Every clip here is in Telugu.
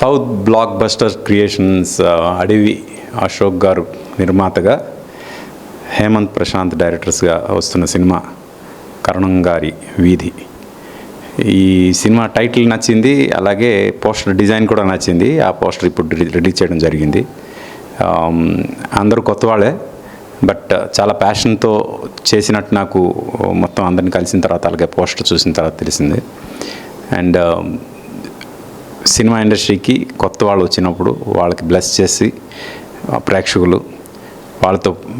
సౌత్ బ్లాక్ బస్టర్ క్రియేషన్స్ అడవి అశోక్ గారు నిర్మాతగా హేమంత్ ప్రశాంత్ డైరెక్టర్స్గా వస్తున్న సినిమా కరణం గారి వీధి. ఈ సినిమా టైటిల్ నచ్చింది, అలాగే పోస్టర్ డిజైన్ కూడా నచ్చింది. ఆ పోస్టర్ ఇప్పుడు రిలీజ్ చేయడం జరిగింది. అందరూ కొత్త వాళ్ళే, బట్ చాలా ప్యాషన్తో చేసినట్టు నాకు మొత్తం అందరిని కలిసిన తర్వాత, అలాగే పోస్టర్ చూసిన తర్వాత తెలిసింది. అండ్ సినిమా ఇండస్ట్రీకి కొత్త వాళ్ళు వచ్చినప్పుడు వాళ్ళకి బ్లెస్ చేసి ప్రేక్షకులు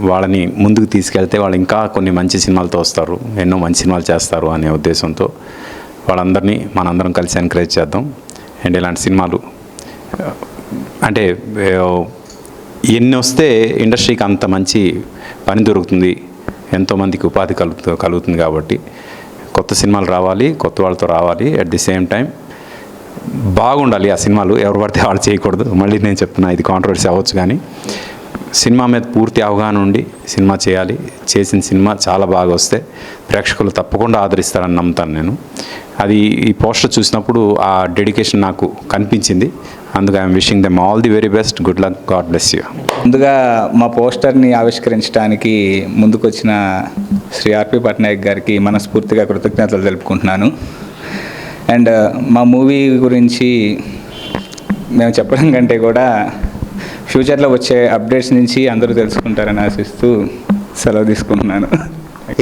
వాళ్ళని ముందుకు తీసుకెళ్తే వాళ్ళు ఇంకా కొన్ని మంచి సినిమాలతో వస్తారు, ఎన్నో మంచి సినిమాలు చేస్తారు అనే ఉద్దేశంతో వాళ్ళందరినీ మనందరం కలిసి ఎంకరేజ్ చేద్దాం. అండ్ ఇలాంటి సినిమాలు అంటే ఎన్ని వస్తే ఇండస్ట్రీకి అంత మంచి పని దొరుకుతుంది, ఎంతోమందికి ఉపాధి కలుగుతుంది. కాబట్టి కొత్త సినిమాలు రావాలి, కొత్త వాళ్ళతో రావాలి. అట్ ది సేమ్ టైం బాగుండాలి ఆ సినిమాలు. ఎవరు పడితే వాళ్ళు చేయకూడదు. మళ్ళీ నేను చెప్తున్నా, ఇది కాంట్రవర్సీ అవ్వచ్చు, కానీ సినిమా మీద పూర్తి అవగాహన ఉండి సినిమా చేయాలి. చేసిన సినిమా చాలా బాగా వస్తే ప్రేక్షకులు తప్పకుండా ఆదరిస్తారని నమ్ముతాను నేను. అది ఈ పోస్టర్ చూసినప్పుడు ఆ డెడికేషన్ నాకు కనిపించింది. అందుకే I'm wishing them all the very best, good luck, God bless you. ముందుగా మా పోస్టర్ని ఆవిష్కరించడానికి ముందుకొచ్చిన శ్రీ ఆర్పి పట్నాయక్ గారికి మనస్ఫూర్తిగా కృతజ్ఞతలు తెలుపుకుంటున్నాను. అండ్ మా మూవీ గురించి మేము చెప్పడం కంటే కూడా ఫ్యూచర్లో వచ్చే అప్డేట్స్ నుంచి అందరూ తెలుసుకుంటారని ఆశిస్తూ సెలవు తీసుకుంటున్నాను.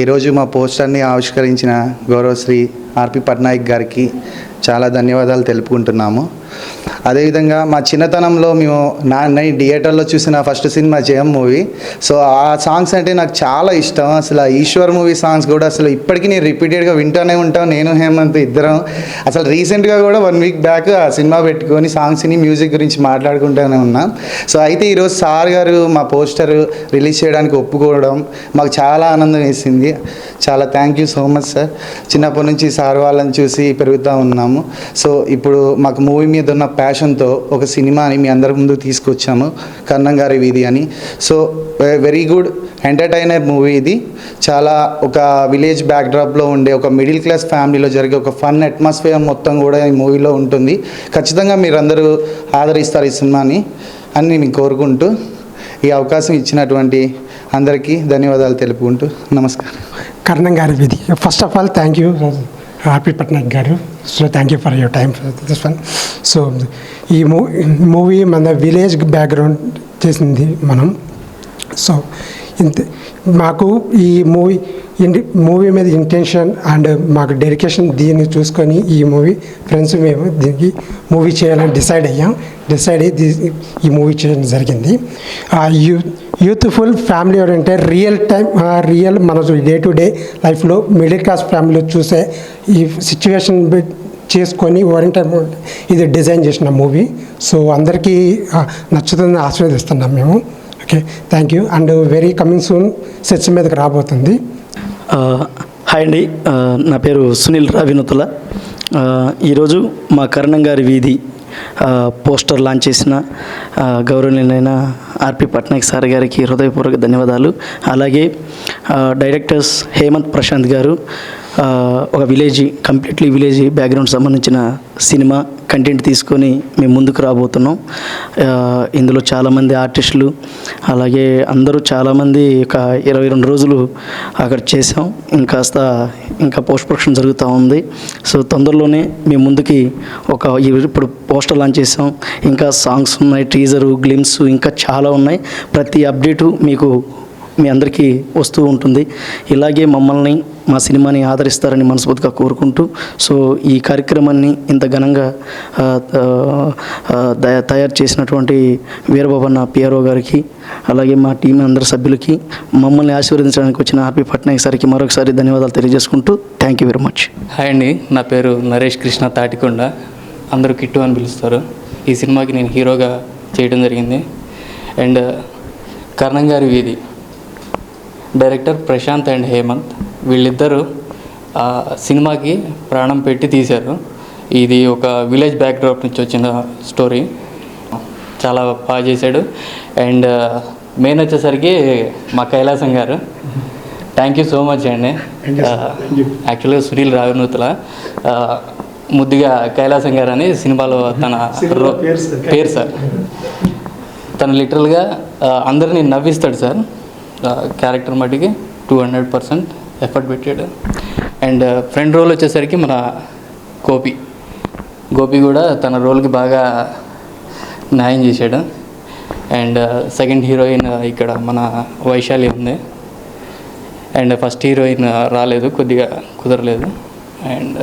ఈరోజు మా పోస్టర్ని ఆవిష్కరించిన గౌరవశ్రీ ఆర్పి పట్నాయక్ గారికి చాలా ధన్యవాదాలు తెలుపుకుంటున్నాము. అదేవిధంగా మా చిన్నతనంలో మేము నేను థియేటర్లో చూసిన ఫస్ట్ సినిమా జయం మూవీ. సో ఆ సాంగ్స్ అంటే నాకు చాలా ఇష్టం. అసలు ఆ ఈశ్వర్ మూవీ సాంగ్స్ కూడా అసలు ఇప్పటికీ నేను రిపీటెడ్గా వింటూనే ఉంటాను, నేను హేమంత్ ఇద్దరం. అసలు రీసెంట్గా కూడా 1 వీక్ బ్యాక్ ఆ సినిమా పెట్టుకొని సాంగ్స్ని మ్యూజిక్ గురించి మాట్లాడుకుంటూనే ఉన్నాం. సో అయితే ఈరోజు సార్ గారు మా పోస్టర్ రిలీజ్ చేయడానికి ఒప్పుకోవడం మాకు చాలా ఆనందం వేసింది. చాలా thank you so much sir. చిన్నప్పటి నుంచి సార్ వాళ్ళని చూసి పెరుగుతూ ఉన్నాము. సో ఇప్పుడు మాకు మూవీ మీద ఉన్న ప్యాషన్తో ఒక సినిమాని మీ అందరి ముందు తీసుకొచ్చాము, కరణం గారి వీధి అని. So very good entertainer movie ఇది. చాలా ఒక విలేజ్ బ్యాక్డ్రాప్లో ఉండే ఒక మిడిల్ క్లాస్ ఫ్యామిలీలో జరిగే ఒక ఫన్ అట్మాస్ఫియర్ మొత్తం కూడా ఈ మూవీలో ఉంటుంది. ఖచ్చితంగా మీరందరూ ఆదరిస్తారు ఈ సినిమాని అని నేను కోరుకుంటూ ఈ అవకాశం ఇచ్చినటువంటి అందరికీ ధన్యవాదాలు తెలుపుకుంటూ నమస్కారం. Karanam Gari Veedhi. First of all thank you RP Patnaik గారు. So thank you for your time for this one. So ఈ మూవీ మన విలేజ్ బ్యాక్గ్రౌండ్ చేసింది మనం. సో మాకు ఈ మూవీ మీద ఇంటెన్షన్ అండ్ మాకు డెడికేషన్ దీన్ని చూసుకొని ఈ మూవీ ఫ్రెండ్స్ మేము దీనికి మూవీ చేయాలని డిసైడ్ అయ్యాం. ఈ మూవీ చేయడం జరిగింది. యూత్ఫుల్ ఫ్యామిలీ ఓరియంటెడ్ రియల్ మన డే టు డే లైఫ్లో మిడిల్ క్లాస్ ఫ్యామిలీలో చూసే ఈ సిచ్యువేషన్ చేసుకొని ఓరియంటెడ్ ఇది డిజైన్ చేసిన మూవీ. సో అందరికీ నచ్చుతుందని ఆశీర్వదిస్తున్నాం మేము. Okay, thank you. And very coming soon sets మీదకి రాబోతుంది. హాయ్ అండి, నా పేరు సునీల్ రావినతుల. ఈరోజు మా కరణం గారి వీధి పోస్టర్ లాంచ్ చేసిన గౌరవనీయులైన ఆర్పి పట్నాయక్ సార్ గారికి హృదయపూర్వక ధన్యవాదాలు. అలాగే డైరెక్టర్స్ హేమంత్ ప్రశాంత్ గారు ఒక కంప్లీట్లీ విలేజ్ బ్యాక్గ్రౌండ్ సంబంధించిన సినిమా కంటెంట్ తీసుకొని మేము ముందుకు రాబోతున్నాం. ఇందులో చాలామంది ఆర్టిస్టులు, అలాగే అందరూ చాలామంది ఒక 22 రోజులు అక్కడ చేసాం. ఇంకా పోస్ట్ ప్రొడక్షన్ జరుగుతూ ఉంది. సో తొందరలోనే మేము ముందుకి ఇప్పుడు పోస్టర్ లాంచ్ చేసాం. ఇంకా సాంగ్స్ ఉన్నాయి, టీజరు, గ్లిమ్స్ ఇంకా చాలా ఉన్నాయి. ప్రతి అప్డేటు మీ అందరికీ వస్తూ ఉంటుంది. ఇలాగే మమ్మల్ని, మా సినిమాని ఆదరిస్తారని మనస్ఫూర్తిగా కోరుకుంటూ, సో ఈ కార్యక్రమాన్ని ఇంత ఘనంగా తయారు చేసినటువంటి వీరబాబన్న పిఆర్ఓ గారికి, అలాగే మా టీం అందరి సభ్యులకి, మమ్మల్ని ఆశీర్వదించడానికి వచ్చిన ఆర్పి పట్నాయక్ సార్కి మరొకసారి ధన్యవాదాలు తెలియజేసుకుంటూ thank you very much. Hi అండి, నా పేరు నరేష్ కృష్ణ తాటికొండ, అందరూ కిట్టు అని పిలుస్తారు. ఈ సినిమాకి నేను హీరోగా చేయడం జరిగింది. అండ్ కరణం గారి వీధి డైరెక్టర్ ప్రశాంత్ అండ్ హేమంత్, వీళ్ళిద్దరూ సినిమాకి ప్రాణం పెట్టి తీశారు. ఇది ఒక విలేజ్ బ్యాక్డ్రాప్ నుంచి వచ్చిన స్టోరీ. చాలా బాగా చేశాడు. అండ్ మెయిన్ వచ్చేసరికి మా కైలాసం గారు, థ్యాంక్ యూ సో మచ్ అండి. యాక్చువల్గా సునీల్ రావినూతుల ముద్దుగా కైలాసం గారు అని సినిమాలో తన పేరు సార్. తను లిటరల్గా అందరినీ నవ్విస్తాడు సార్. క్యారెక్టర్ మట్టికి 200% ఎఫర్ట్ పెట్టాడు. అండ్ ఫ్రెండ్ రోల్ వచ్చేసరికి మన గోపి కూడా తన రోల్కి బాగా న్యాయం చేశాడు. అండ్ సెకండ్ హీరోయిన్ ఇక్కడ మన వైశాలి ఉంది. అండ్ ఫస్ట్ హీరోయిన్ రాలేదు, కొద్దిగా కుదరలేదు. అండ్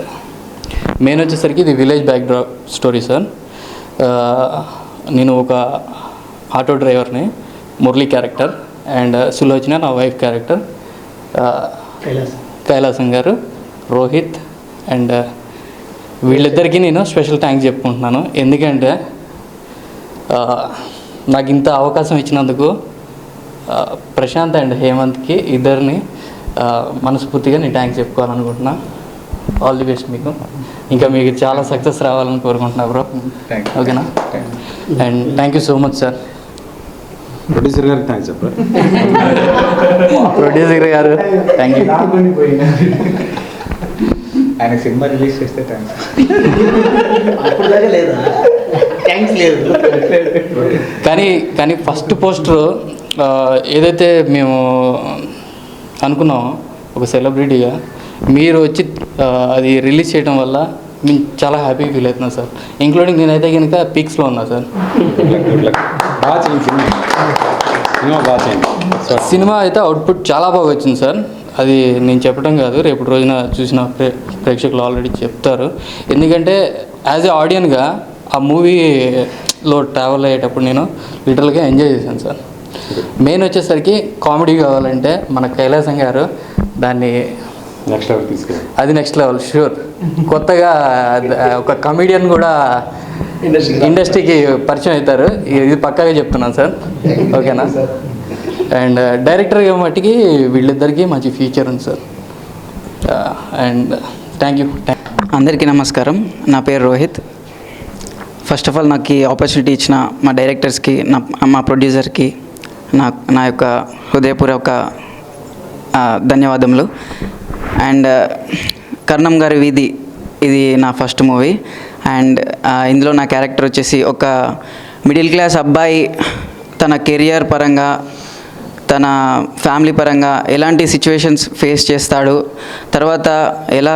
మెయిన్ వచ్చేసరికి ఇది విలేజ్ బ్యాక్డ్రాప్ స్టోరీ సార్. నేను ఒక ఆటో డ్రైవర్ని, మురళీ క్యారెక్టర్, అండ్ సులోచన నా వైఫ్ క్యారెక్టర్, కైలాసం గారు, రోహిత్. అండ్ వీళ్ళిద్దరికీ నేను స్పెషల్ థ్యాంక్స్ చెప్పుకుంటున్నాను. ఎందుకంటే నాకు ఇంత అవకాశం ఇచ్చినందుకు ప్రశాంత్ అండ్ హేమంత్కి ఇద్దరిని మనస్ఫూర్తిగా నేను థ్యాంక్స్ చెప్పుకోవాలనుకుంటున్నా. ఆల్ ది బెస్ట్ మీకు. ఇంకా మీకు చాలా సక్సెస్ రావాలని కోరుకుంటున్నా బ్రో. ఓకేనా? And thank you so much sir. Producer గారికి థ్యాంక్స్ చెప్పరా. ప్రొడ్యూసర్ గారు థ్యాంక్ యూ. ఆయన సినిమా రిలీజ్ చేస్తే థ్యాంక్స్. కానీ ఫస్ట్ పోస్టర్ ఏదైతే మేము అనుకున్నామో ఒక సెలబ్రిటీగా మీరు వచ్చి అది రిలీజ్ చేయడం వల్ల మేము చాలా హ్యాపీగా ఫీల్ అవుతున్నాం సార్. ఇంక్లూడింగ్ నేనైతే కనుక పిక్స్లో ఉన్నా సార్. బాగా చేయండి సినిమా, బాగా చేయండి. సినిమా అయితే అవుట్పుట్ చాలా బాగా వచ్చింది సార్. అది నేను చెప్పడం కాదు, రేపు రోజున చూసిన ప్రేక్షకులు ఆల్రెడీ చెప్తారు. ఎందుకంటే యాజ్ ఏ ఆడియన్గా ఆ మూవీలో ట్రావెల్ అయ్యేటప్పుడు నేను లిటరల్గా ఎంజాయ్ చేశాను సార్. మెయిన్ వచ్చేసరికి కామెడీ కావాలంటే మన కైలాసం గారు దాన్ని నెక్స్ట్ లెవెల్ తీసుకెళ్ళి, అది నెక్స్ట్ లెవెల్ షూర్. కొత్తగా ఒక కమెడియన్ కూడా ఇండస్ట్రీకి పరిచయం అవుతారు, ఇది పక్కాగా చెప్తున్నాను సార్. ఓకేనా? అండ్ డైరెక్టర్గా మట్టికి వీళ్ళిద్దరికీ మంచి ఫ్యూచర్ ఉంది సార్. And thank you. అందరికీ నమస్కారం. నా పేరు రోహిత్. ఫస్ట్ ఆఫ్ ఆల్ నాకు ఈ ఆపర్చునిటీ ఇచ్చిన మా డైరెక్టర్స్కి, మా ప్రొడ్యూసర్కి నా యొక్క హృదయపూర్వక ధన్యవాదములు. అండ్ కర్ణం గారి వీధి ఇది నా ఫస్ట్ మూవీ. అండ్ ఇందులో నా క్యారెక్టర్ వచ్చేసి ఒక మిడిల్ క్లాస్ అబ్బాయి తన కెరియర్ పరంగా, తన ఫ్యామిలీ పరంగా ఎలాంటి సిచ్యువేషన్స్ ఫేస్ చేస్తాడు, తర్వాత ఎలా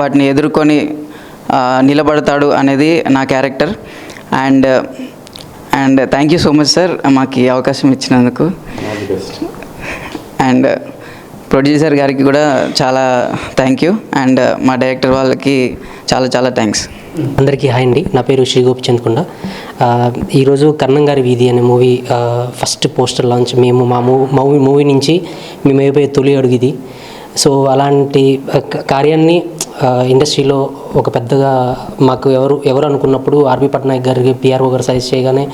వాటిని ఎదుర్కొని నిలబడతాడు అనేది నా character. And thank you so much sir మాకు ఈ అవకాశం ఇచ్చినందుకు. అండ్ ప్రొడ్యూసర్ గారికి కూడా చాలా థ్యాంక్ యూ. అండ్ మా డైరెక్టర్ వాళ్ళకి చాలా చాలా థ్యాంక్స్. అందరికీ హాయ్ అండి. నా పేరు శ్రీ గోపిచంద్ కొండ. ఈరోజు కర్ణం గారి వీధి అనే మూవీ ఫస్ట్ పోస్టర్ లాంచ్. మేము మా మూవీ నుంచి మేము అయిపోయే తొలి అడుగు ఇది. సో అలాంటి కార్యాన్ని ఇండస్ట్రీలో ఒక పెద్దగా మాకు ఎవరు అనుకున్నప్పుడు ఆర్పి పట్నాయక్ గారికి పిఆర్ఓ గారు సజెస్ట్ చేయగానే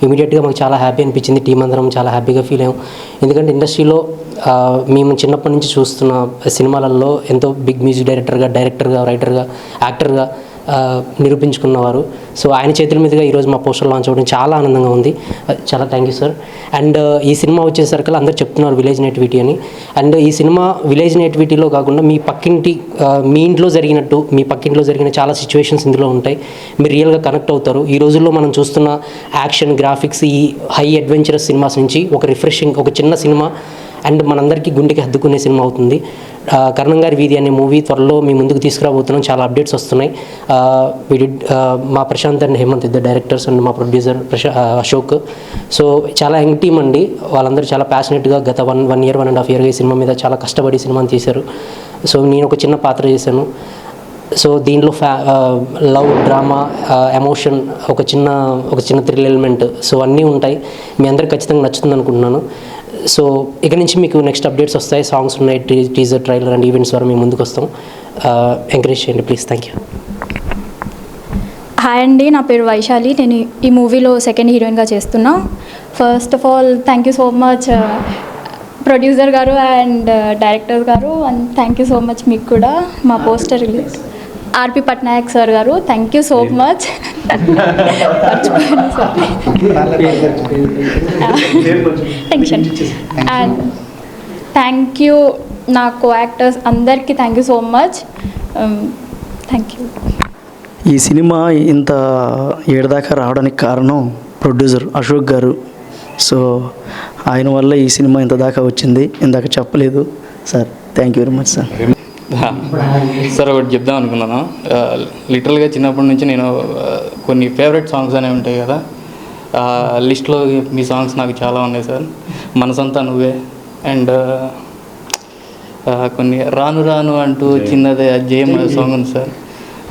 ఇమీడియట్గా మాకు చాలా హ్యాపీ అనిపించింది. టీం అందరం చాలా హ్యాపీగా ఫీల్ అయ్యాం. ఎందుకంటే ఇండస్ట్రీలో మేము చిన్నప్పటి నుంచి చూస్తున్న సినిమాలలో ఎంతో బిగ్ మ్యూజిక్ డైరెక్టర్గా రైటర్గా యాక్టర్గా నిరూపించుకున్నవారు. సో ఆయన చేతుల మీదుగా ఈరోజు మా పోస్టర్ లాంచ్ అవ్వడం చాలా ఆనందంగా ఉంది. చాలా థ్యాంక్ యూ సార్. అండ్ ఈ సినిమా వచ్చేసరికి అందరూ చెప్తున్నారు విలేజ్ నేటివిటీ అని. అండ్ ఈ సినిమా విలేజ్ నేటివిటీలో కాకుండా మీ పక్కింటి మీ ఇంట్లో జరిగినట్టు, మీ పక్కింట్లో జరిగిన చాలా సిచ్యువేషన్స్ ఇందులో ఉంటాయి. మీరు రియల్గా కనెక్ట్ అవుతారు. ఈ రోజుల్లో మనం చూస్తున్న యాక్షన్, గ్రాఫిక్స్, ఈ హై అడ్వెంచరస్ సినిమాస్ నుంచి ఒక రిఫ్రెషింగ్, ఒక చిన్న సినిమా అండ్ మనందరికీ గుండెకి హద్దుకునే సినిమా అవుతుంది. కర్ణం గారి వీధి అనే మూవీ త్వరలో మీ ముందుకు తీసుకురాబోతున్నాం. చాలా అప్డేట్స్ వస్తున్నాయి. మా ప్రశాంత్ అండ్ హేమంత్ ఇద్దరు డైరెక్టర్స్ అండ్ మా ప్రొడ్యూసర్ అశోక్. సో చాలా యంగ్ టీమ్ అండి. వాళ్ళందరూ చాలా ప్యాషనెట్గా గత 1 year 1.5 year ఈ సినిమా మీద చాలా కష్టపడి సినిమాని తీశారు. సో నేను ఒక చిన్న పాత్ర చేశాను. సో దీంట్లో లవ్, డ్రామా, ఎమోషన్, ఒక చిన్న థ్రిల్ ఎలిమెంట్, సో అన్నీ ఉంటాయి. మీ అందరికి ఖచ్చితంగా నచ్చుతుంది అనుకుంటున్నాను. సో ఇక నుంచి మీకు నెక్స్ట్ అప్డేట్స్ వస్తాయి. సాంగ్స్ ఉన్నాయి, టీజర్, ట్రైలర్ అండ్ ఈవెంట్స్ ద్వారా మేము ముందుకు వస్తాం. ఎంకరేజ్ చేయండి ప్లీజ్. Thank you. హాయ్ అండి, నా పేరు వైశాలి. నేను ఈ మూవీలో సెకండ్ హీరోయిన్గా చేస్తున్నా. First of all thank you so much producer గారు అండ్ డైరెక్టర్ గారు, and thank you so much మీకు కూడా. మా పోస్టర్ రిలీజ్ ఆర్పి పట్నాయక్ సార్ గారు, thank you so much. Tension. And thank you నా కో యాక్టర్స్ అందరికీ thank you so much. Thank you. ఈ సినిమా ఇంత ఏడదాకా రావడానికి కారణం ప్రొడ్యూసర్ అశోక్ గారు. సో ఆయన వల్ల ఈ సినిమా ఇంత దాకా వచ్చింది. ఇందాక చెప్పలేదు sir. Thank you very much sir. Sir ఒకటి చెప్దాం అనుకున్నాను. లిటరల్గా చిన్నప్పటి నుంచి నేను కొన్ని ఫేవరెట్ సాంగ్స్ అనేవి ఉంటాయి కదా, లిస్ట్లో మీ సాంగ్స్ నాకు చాలా ఉన్నాయి సార్. మనసంతా నువ్వే అండ్ కొన్ని రాను రాను అంటూ చిన్నదే జేమ్ సాంగ్ ఉంది సార్.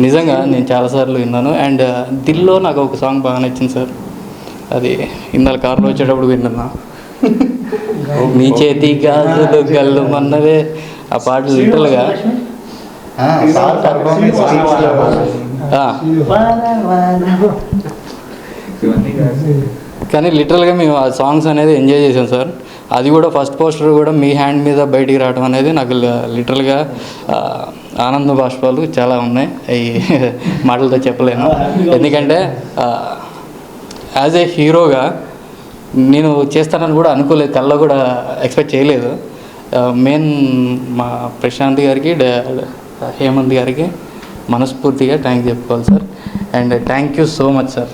నిజంగా నేను చాలాసార్లు విన్నాను. అండ్ దిల్లో నాకు ఒక సాంగ్ బాగా నచ్చింది సార్. అది ఇందాక కార్లో వచ్చేటప్పుడు విన్నా. నీ చేతి గాజులు గల్లు మన్నవే, ఆ పాట లిటరల్గా కానీ లిటరల్గా మేము ఆ సాంగ్స్ అనేది ఎంజాయ్ చేసాం సార్. అది కూడా ఫస్ట్ పోస్టర్ కూడా మీ హ్యాండ్ మీద బయటికి రావడం అనేది నాకు లిటరల్గా ఆనంద బాష్పాలు చాలా ఉన్నాయి. అవి మాటలతో చెప్పలేను. ఎందుకంటే యాజ్ ఏ హీరోగా నేను చేస్తానని కూడా అనుకోలేదు, కళ్ళలో కూడా ఎక్స్పెక్ట్ చేయలేదు. మెయిన్ మా ప్రశాంత్ గారికి హేమంత్ గారికి మనస్ఫూర్తిగా థ్యాంక్ చెప్పుకోవాలి sir. And thank you so much sir.